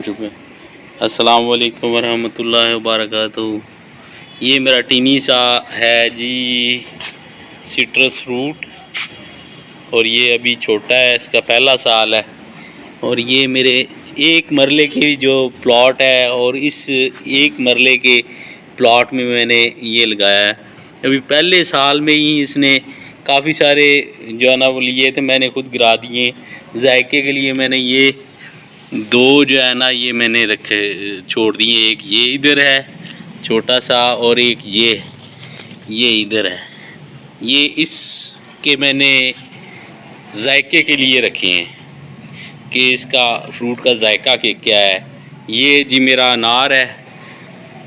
अस्सलाम वालेकुम वरहमतुल्लाहि वबरकातुहू। ये मेरा टीनी सा है जी सिट्रस फ्रूट, और ये अभी छोटा है, इसका पहला साल है। और ये मेरे एक मरले की जो प्लॉट है, और इस एक मरले के प्लॉट में मैंने ये लगाया है। अभी पहले साल में ही इसने काफ़ी सारे जो है ना वो लिए थे, मैंने खुद गिरा दिए। जायके के लिए मैंने ये दो जो है ना ये मैंने रखे छोड़ दिए। एक ये इधर है छोटा सा, और एक ये इधर है। ये इसके मैंने जायके के लिए रखे हैं कि इसका फ्रूट का जायका के क्या है। ये जी मेरा अनार है।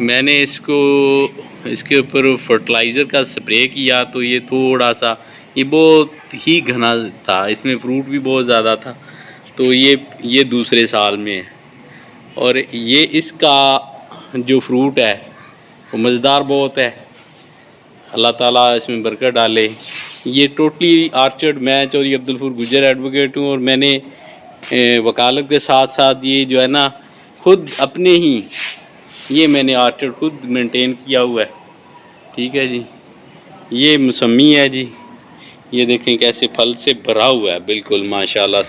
मैंने इसके ऊपर फर्टिलाइज़र का स्प्रे किया, तो ये थोड़ा सा ये बहुत ही घना था, इसमें फ्रूट भी बहुत ज़्यादा था। तो ये दूसरे साल में है, और ये इसका जो फ्रूट है वो मज़ेदार बहुत है। अल्लाह ताला इसमें बरकत डाले। ये टोटली आर्चर्ड, मैं चौधरी अब्दुल गुजर एडवोकेट हूँ, और मैंने वकालत के साथ साथ ये जो है ना खुद अपने ही ये मैंने आर्चर्ड खुद मेंटेन किया हुआ है। ठीक है जी। ये मौसमी है जी, ये देखें कैसे फल से भरा हुआ है, बिल्कुल माशाल्लाह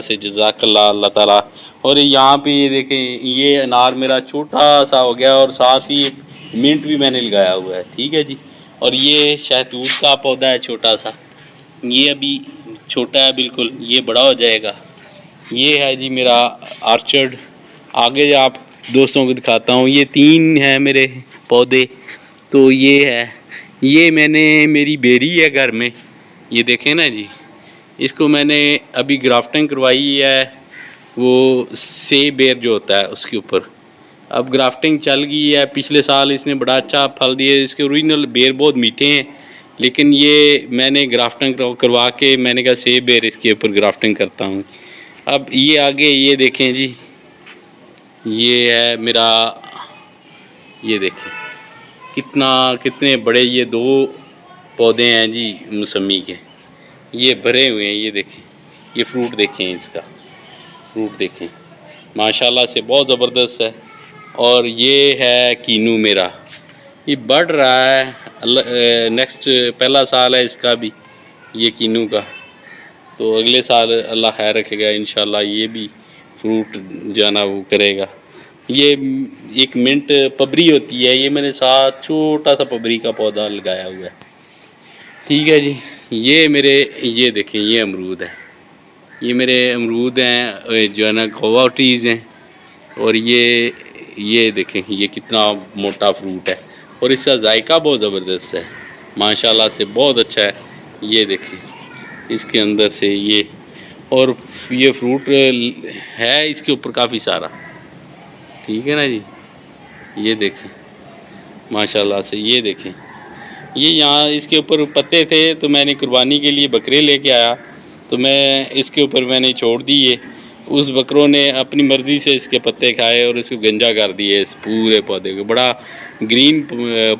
से जज़ाकल्लाह अल्लाह ताला। और यहाँ पे ये देखें, ये अनार मेरा छोटा सा हो गया, और साथ ही मिंट भी मैंने लगाया हुआ है। ठीक है जी। और ये शहतूत का पौधा है छोटा सा, ये अभी छोटा है बिल्कुल, ये बड़ा हो जाएगा। ये है जी मेरा आर्चर्ड। आगे आप दोस्तों को दिखाता हूँ, ये 3 हैं मेरे पौधे। तो ये है, ये मैंने मेरी बेरी है घर में, ये देखें ना जी, इसको मैंने अभी ग्राफ्टिंग करवाई है, वो सेब बेर जो होता है उसके ऊपर। अब ग्राफ्टिंग चल गई है, पिछले साल इसने बड़ा अच्छा फल दिए। इसके ओरिजिनल बेर बहुत मीठे हैं, लेकिन ये मैंने ग्राफ्टिंग करवा के मैंने कहा सेब बेर इसके ऊपर ग्राफ्टिंग करता हूँ। अब ये आगे ये देखें जी, ये है मेरा, ये देखें कितने बड़े ये 2 पौधे हैं जी मौसमी के, ये भरे हुए हैं। ये देखें, ये फ्रूट देखें, इसका फ्रूट देखें माशाल्लाह से बहुत ज़बरदस्त है। और ये है कीनू मेरा, ये बढ़ रहा है। नेक्स्ट पहला साल है इसका भी, ये कीनू का। तो अगले साल अल्लाह खैर रखेगा, इंशाल्लाह ये भी फ्रूट जाना वो करेगा। ये एक मिंट पबरी होती है, ये मैंने साथ छोटा सा पबरी का पौधा लगाया हुआ है। ठीक है जी। ये मेरे, ये देखें, ये अमरूद है, ये मेरे अमरूद हैं जो है ना गोवा ट्रीज़ हैं। और ये देखें, ये कितना मोटा फ्रूट है, और इसका जायका बहुत ज़बरदस्त है माशाल्लाह से, बहुत अच्छा है। ये देखें इसके अंदर से ये, और ये फ्रूट है इसके ऊपर काफ़ी सारा। ठीक है ना जी। ये देखें माशाल्लाह से, ये देखें, ये यहाँ इसके ऊपर पत्ते थे, तो मैंने कुर्बानी के लिए बकरे लेके आया, तो मैं इसके ऊपर मैंने छोड़ दिए। उस बकरों ने अपनी मर्ज़ी से इसके पत्ते खाए और इसको गंजा कर दिए, इस पूरे पौधे को। बड़ा ग्रीन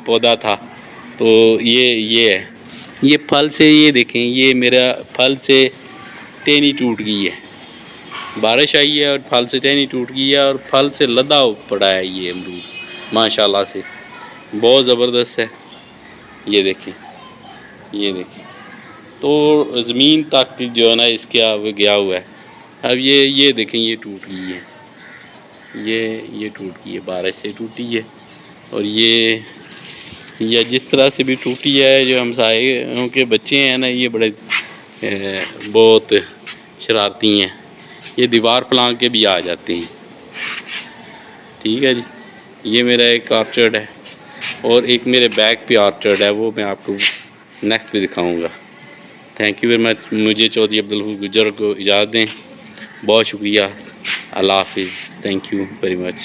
पौधा था। तो ये है, ये फल से, ये देखें, ये मेरा फल से टहनी टूट गई है, बारिश आई है और फल से टहनी टूट गई है, और फल से लदा पड़ा है ये अमरूद माशाल्लाह से, बहुत ज़बरदस्त है। ये देखें, ये देखें, तो ज़मीन तक जो है ना इसका गया हुआ है। अब ये देखें, ये टूट गई है, ये टूट गई है, बारिश से टूटी है। और ये जिस तरह से भी टूटी है, जो हमसायों के बच्चे हैं ना, ये बड़े बहुत शरारती हैं, ये दीवार फलांग के भी आ जाते हैं। ठीक है जी। ये मेरा एक आर्चर्ड है, और एक मेरे बैक पे आर्चर्ड है, वो मैं आपको नेक्स्ट पे दिखाऊंगा। Thank you very much. मुझे चौधरी अब्दुल गुजर को इजाज़त दें। बहुत शुक्रिया। अल्लाह हाफिज़। Thank you very much.